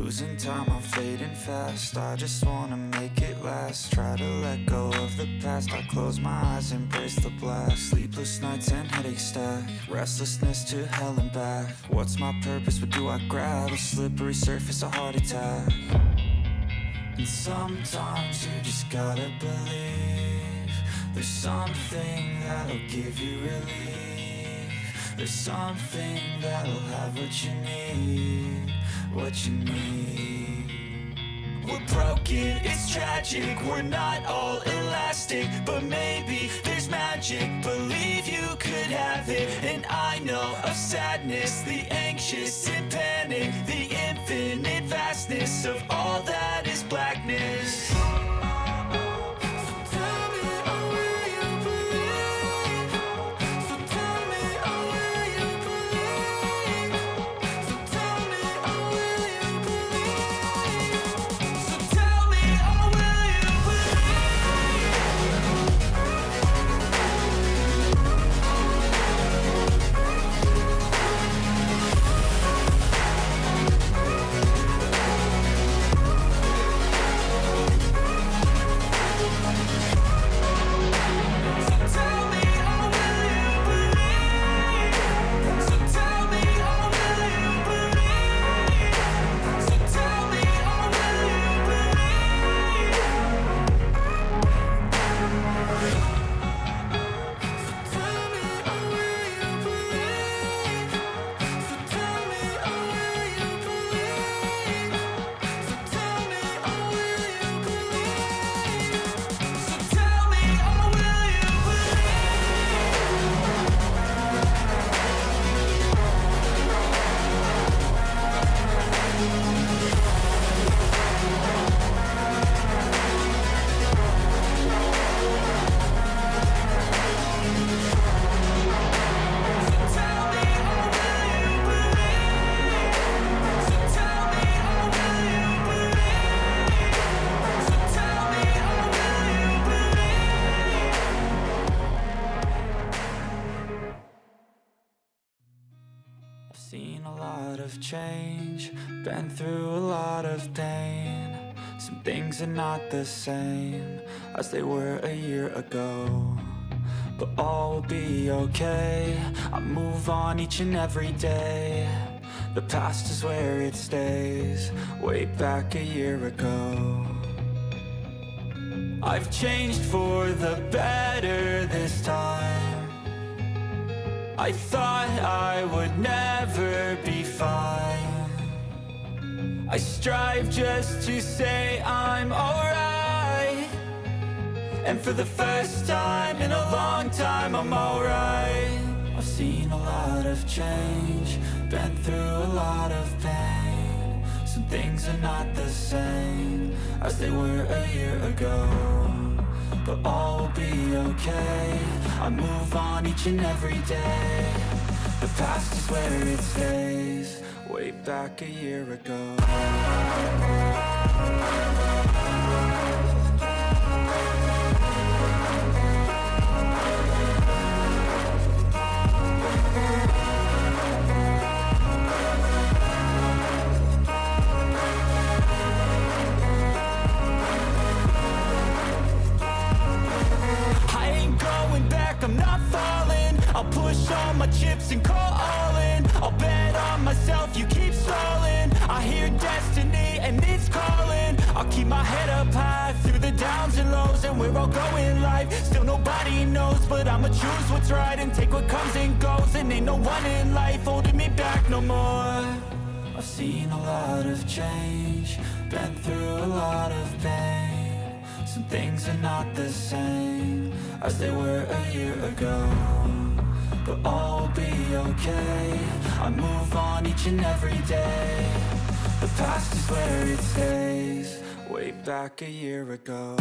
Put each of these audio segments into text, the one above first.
Losing time, I'm fading fast. I just wanna make it last. Try to let go of the past. I close my eyes, embrace the blast. Sleepless nights and headaches stack. Restlessness to hell and back. What's my purpose? What do I grab? A slippery surface, a heart attack. And sometimes you just gotta believe there's something that'll give you relief. There's something that'll have what you need, what you need. We're broken, it's tragic, we're not all elastic, but maybe there's magic. Believe you could have it, and I know of sadness, the anxious and panic, the infinite vastness of all that is blackness. Seen a lot of change, been through a lot of pain. Some things are not the same as they were a year ago, but all will be okay. I move on each and every day. The past is where it stays, way back a year ago. I've changed for the better this time. I thought I would never be fine. I strive just to say I'm alright, and for the first time in a long time I'm alright. I've seen a lot of change, been through a lot of pain. Some things are not the same as they were a year ago, but all will be okay. I move on each and every day. The past is where it stays, way back a year ago. I'm not falling, I'll push all my chips and call all in. I'll bet on myself, you keep stalling. I hear destiny and it's calling. I'll keep my head up high through the downs and lows, and we're all going life. Still nobody knows, but I'ma choose what's right and take what comes and goes. And ain't no one in life holding me back no more. I've seen a lot of change, been through a lot of pain. Some things are not the same as they were a year ago, but all will be okay. I move on each and every day. The past is where it stays, way back a year ago.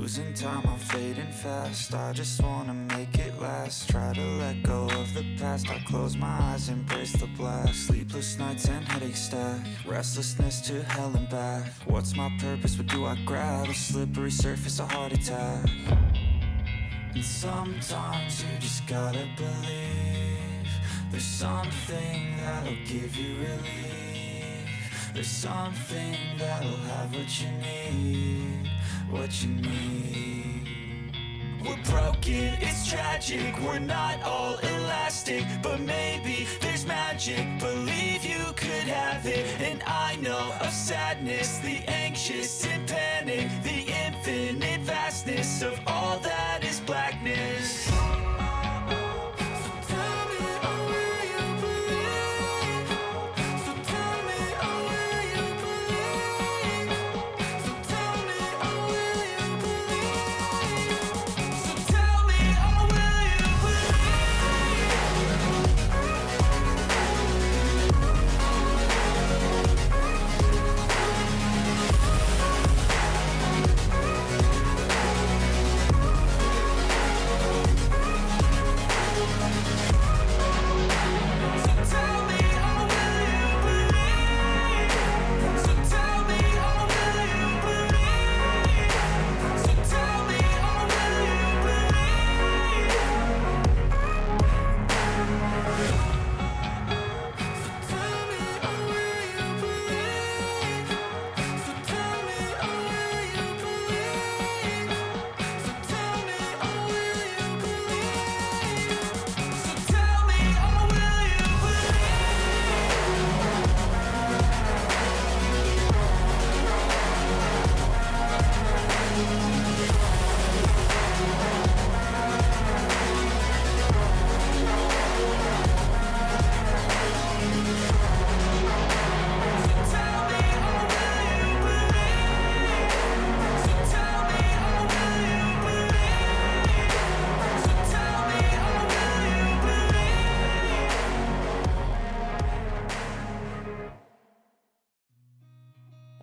Losing time, I'm fading fast. I just wanna make it last. Try to let go of the past. I close my eyes, embrace the blast. Sleepless nights and headaches stack. Restlessness to hell and back. What's my purpose? What do I grab? A slippery surface, a heart attack. And sometimes you just gotta believe there's something that'll give you relief. There's something that'll have what you need, what you need. We're broken, it's tragic, we're not all elastic, but maybe there's magic, believe you could have it. And I know of sadness, the anxious and panic, the infinite vastness of all that is blackness.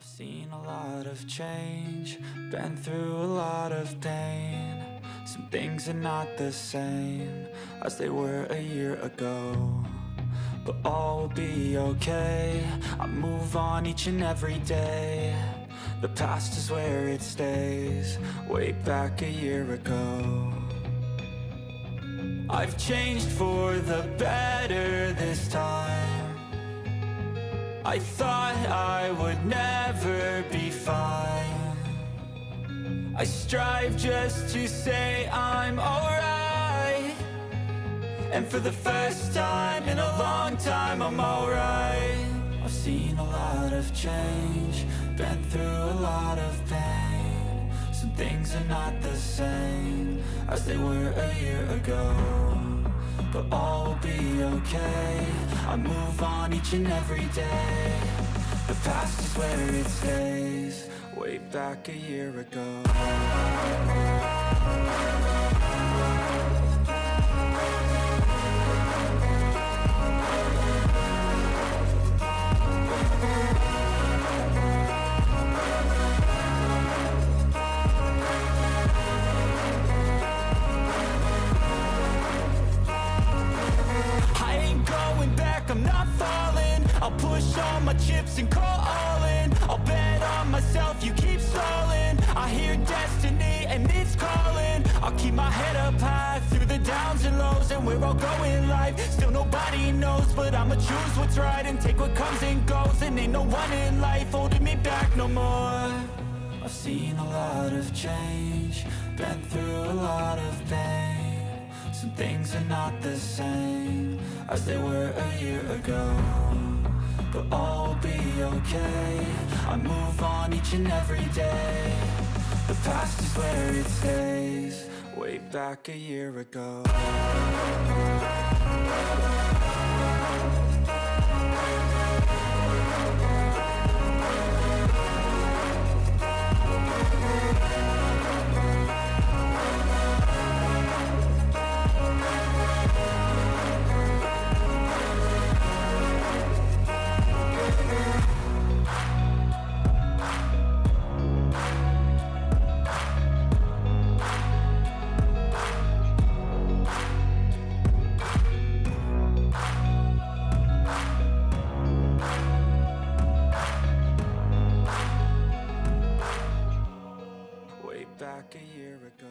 Seen a lot of change, been through a lot of pain. Some things are not the same as they were a year ago, but all will be okay. I move on each and every day. The past is where it stays, way back a year ago. I've changed for the better this time. I thought I would never be fine. I strive just to say I'm alright, and for the first time in a long time I'm alright. I've seen a lot of change, been through a lot of pain. Some things are not the same as they were a year ago, but all will be okay. I move on each and every day. The past is where it stays, way back a year ago. I'm not falling, I'll push all my chips and call all in. I'll bet on myself, you keep stalling. I hear destiny and it's calling. I'll keep my head up high through the downs and lows, and we're all going life. Still nobody knows, but I'ma choose what's right and take what comes and goes. And ain't no one in life holding me back no more. I've seen a lot of change, been through a lot of pain. Some things are not the same as they were a year ago, but all will be okay. I move on each and every day. The past is where it stays, way back a year ago. back a year ago.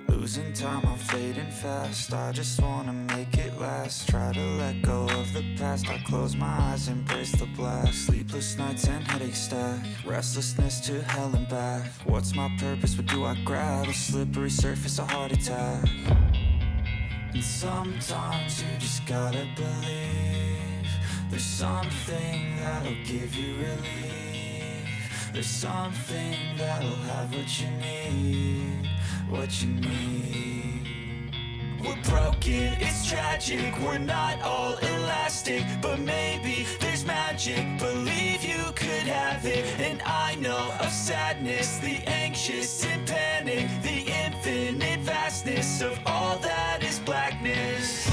Losing time, I'm fading fast. I just wanna make it last. Try to let go of the past. I close my eyes, embrace the blast. Sleepless nights and headaches stack. Restlessness to hell and back. What's my purpose? What do I grab? A slippery surface, a heart attack. And sometimes you just gotta believe there's something that'll give you relief. There's something that'll have what you need. What you need. We're broken, it's tragic. We're not all elastic, but maybe there's magic. Believe you could have it. And I know of sadness, the anxious and panic, the infinite vastness of all that is blackness.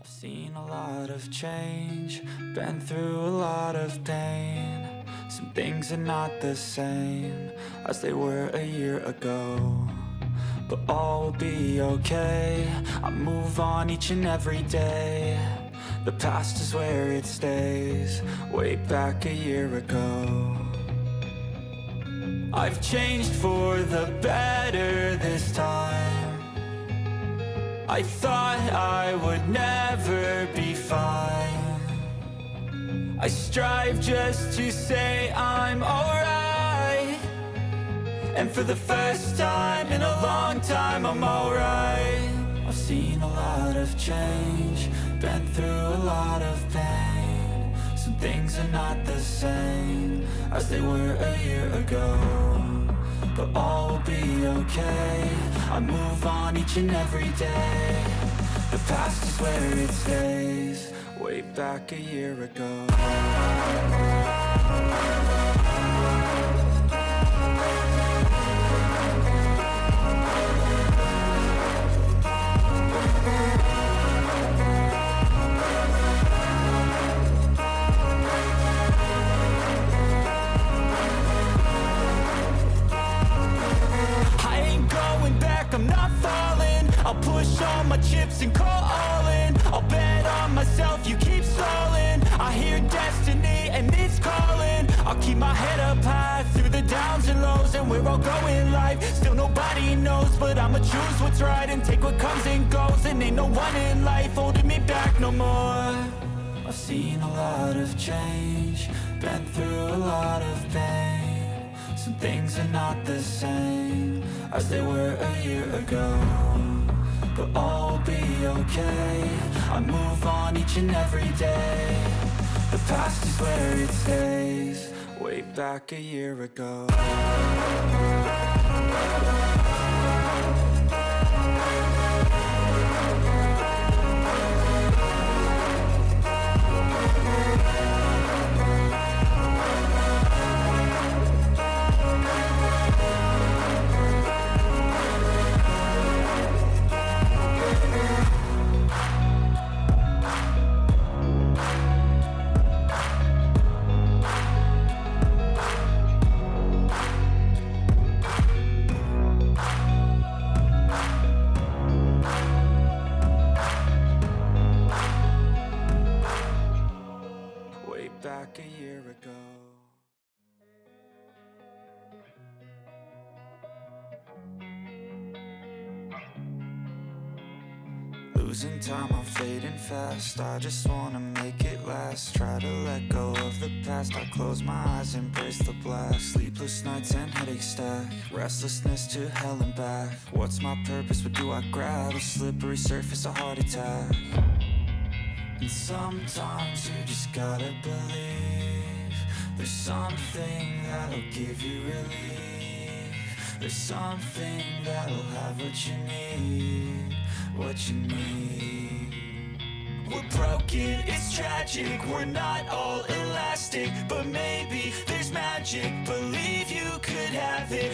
Seen a lot of change, been through a lot of pain. Some things are not the same as they were a year ago, but all will be okay. I move on each and every day. The past is where it stays, way back a year ago. I've changed for the better this time. I thought I would never be fine. I strive just to say I'm alright, and for the first time in a long time I'm alright. I've seen a lot of change, been through a lot of pain. Some things are not the same as they were a year ago, but all will be okay. I move on each and every day. The past is where it stays, way back a year ago. I'm not falling. I'll push all my chips and call all in. I'll bet on myself, you keep stalling. I hear destiny and it's calling. I'll keep my head up high through the downs and lows, and we're all going life. Still nobody knows, but I'ma choose what's right and take what comes and goes. And ain't no one in life holding me back no more. I've seen a lot of change, been through a lot of pain. Some things are not the same as they were a year ago, but all will be okay. I move on each and every day. The past is where it stays, way back a year ago. losing time, I'm fading fast. I just wanna make it last. Try to let go of the past. I close my eyes, embrace the blast. Sleepless nights and headaches stack. Restlessness to hell and back. What's my purpose? What do I grab? A slippery surface, a heart attack. And sometimes you just gotta believe there's something that'll give you relief. There's something that'll have what you need, what you need. We're broken, it's tragic, we're not all elastic, but maybe there's magic. Believe you could have it,